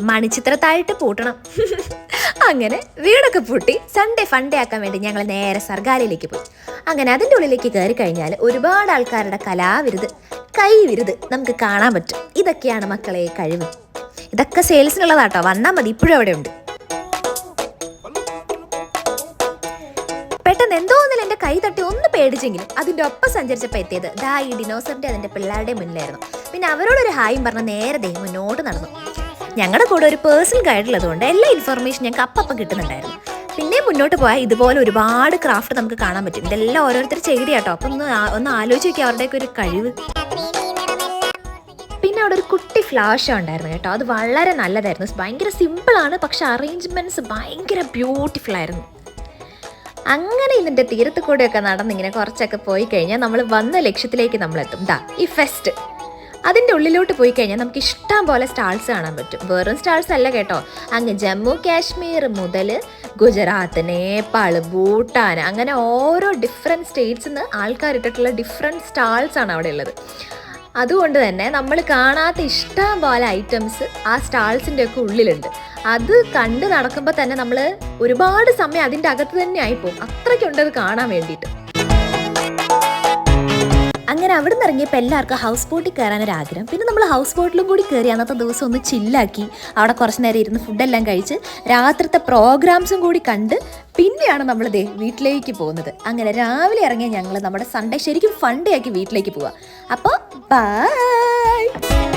മണിച്ചിത്രത്തായിട്ട് പൂട്ടണം. അങ്ങനെ വീടൊക്കെ പൂട്ടി സൺഡേ ഫൺഡേ ആക്കാൻ വേണ്ടി ഞങ്ങൾ നേരെ സർഗാലയിലേക്ക് പോയി. അങ്ങനെ അതിൻ്റെ ഉള്ളിലേക്ക് കയറി കഴിഞ്ഞാൽ ഒരുപാട് ആൾക്കാരുടെ കലാവിരുത്, കൈവിരുത് നമുക്ക് കാണാൻ പറ്റും. ഇതൊക്കെയാണ് മക്കളെ കഴിവ്. ഇതൊക്കെ സെയിൽസിനുള്ളതാട്ടോ, വന്നാൽ മതി, ഇപ്പോഴും അവിടെ ഉണ്ട്. പെട്ടെന്ന് എന്തോന്നില്ല എൻ്റെ കൈ തട്ടി ഒന്ന് പേടിച്ചെങ്കിലും അതിൻ്റെ ഒപ്പം സഞ്ചരിച്ചപ്പോൾ എത്തിയത് ദാ ഈ ഡിനോസറിൻ്റെ അതിൻ്റെ പിള്ളേരുടെ മുന്നിലായിരുന്നു. പിന്നെ അവരോടൊരു ഹായും പറഞ്ഞ് നേരെ മുന്നോട്ട് നടന്നു. ഞങ്ങളുടെ കൂടെ ഒരു പേഴ്സണൽ ഗൈഡ് ഉള്ളതുകൊണ്ട് എല്ലാ ഇൻഫർമേഷൻ ഞങ്ങൾക്ക് അപ്പം കിട്ടുന്നുണ്ടായിരുന്നു. പിന്നെ മുന്നോട്ട് പോയാൽ ഇതുപോലെ ഒരുപാട് ക്രാഫ്റ്റ് നമുക്ക് കാണാൻ പറ്റും. ഇതെല്ലാം ഓരോരുത്തർ ചെയ്ത് കേട്ടോ. അപ്പം ഒന്ന് ആലോചിച്ച് നോക്കി അവരുടെയൊക്കെ ഒരു കഴിവ്. പിന്നെ അവിടെ ഒരു കുട്ടി ഫ്ലാഷ് ഷോ ഉണ്ടായിരുന്നു കേട്ടോ. അത് വളരെ നല്ലതായിരുന്നു. ഭയങ്കര സിമ്പിളാണ്, പക്ഷെ അറേഞ്ച്മെൻറ്റ്സ് ഭയങ്കര ബ്യൂട്ടിഫുൾ ആയിരുന്നു. അങ്ങനെ ഇതിൻ്റെ തീരത്ത് കൂടെയൊക്കെ നടന്നിങ്ങനെ കുറച്ചൊക്കെ പോയി കഴിഞ്ഞാൽ നമ്മൾ വന്ന ലക്ഷ്യത്തിലേക്ക് നമ്മളെത്തും. ഈ ഫെസ്റ്റ് അതിൻ്റെ ഉള്ളിലോട്ട് പോയി കഴിഞ്ഞാൽ നമുക്ക് ഇഷ്ടം പോലെ സ്റ്റാൾസ് കാണാൻ പറ്റും. വെറും സ്റ്റാൾസ് അല്ല കേട്ടോ, അങ്ങ് ജമ്മു കാശ്മീർ മുതൽ ഗുജറാത്ത്, നേപ്പാൾ, ഭൂട്ടാൻ, അങ്ങനെ ഓരോ ഡിഫറെൻറ്റ് സ്റ്റേറ്റ്സിൽ നിന്ന് ആൾക്കാരിട്ടിട്ടുള്ള ഡിഫറെൻറ്റ് സ്റ്റാൾസാണ് അവിടെ ഉള്ളത്. അതുകൊണ്ട് തന്നെ നമ്മൾ കാണാത്ത ഇഷ്ടം പോലെ ഐറ്റംസ് ആ സ്റ്റാൾസിൻ്റെ ഒക്കെ ഉള്ളിലുണ്ട്. അത് കണ്ട് നടക്കുമ്പോൾ തന്നെ നമ്മൾ ഒരുപാട് സമയം അതിൻ്റെ അകത്ത് തന്നെ ആയിപ്പോവും. അത്രയ്ക്കുണ്ട് അത് കാണാൻ വേണ്ടിയിട്ട്. അങ്ങനെ അവിടെ നിന്ന് ഇറങ്ങിയപ്പോൾ എല്ലാവർക്കും ഹൗസ് ബോട്ടിൽ കയറാനൊരാഗ്രഹം. പിന്നെ നമ്മൾ ഹൗസ് ബോട്ടിലും കൂടി കയറി അന്നത്തെ ദിവസം ഒന്ന് ചില്ലാക്കി അവിടെ കുറച്ച് നേരം ഇരുന്ന് ഫുഡെല്ലാം കഴിച്ച് രാത്രിത്തെ പ്രോഗ്രാംസും കൂടി കണ്ട് പിന്നെയാണ് നമ്മൾ വീട്ടിലേക്ക് പോകുന്നത്. അങ്ങനെ രാവിലെ ഇറങ്ങിയ ഞങ്ങൾ നമ്മുടെ സൺഡേ ശരിക്കും ഫൺ ഡേ ആക്കി വീട്ടിലേക്ക് പോവാം. അപ്പോൾ ബൈ.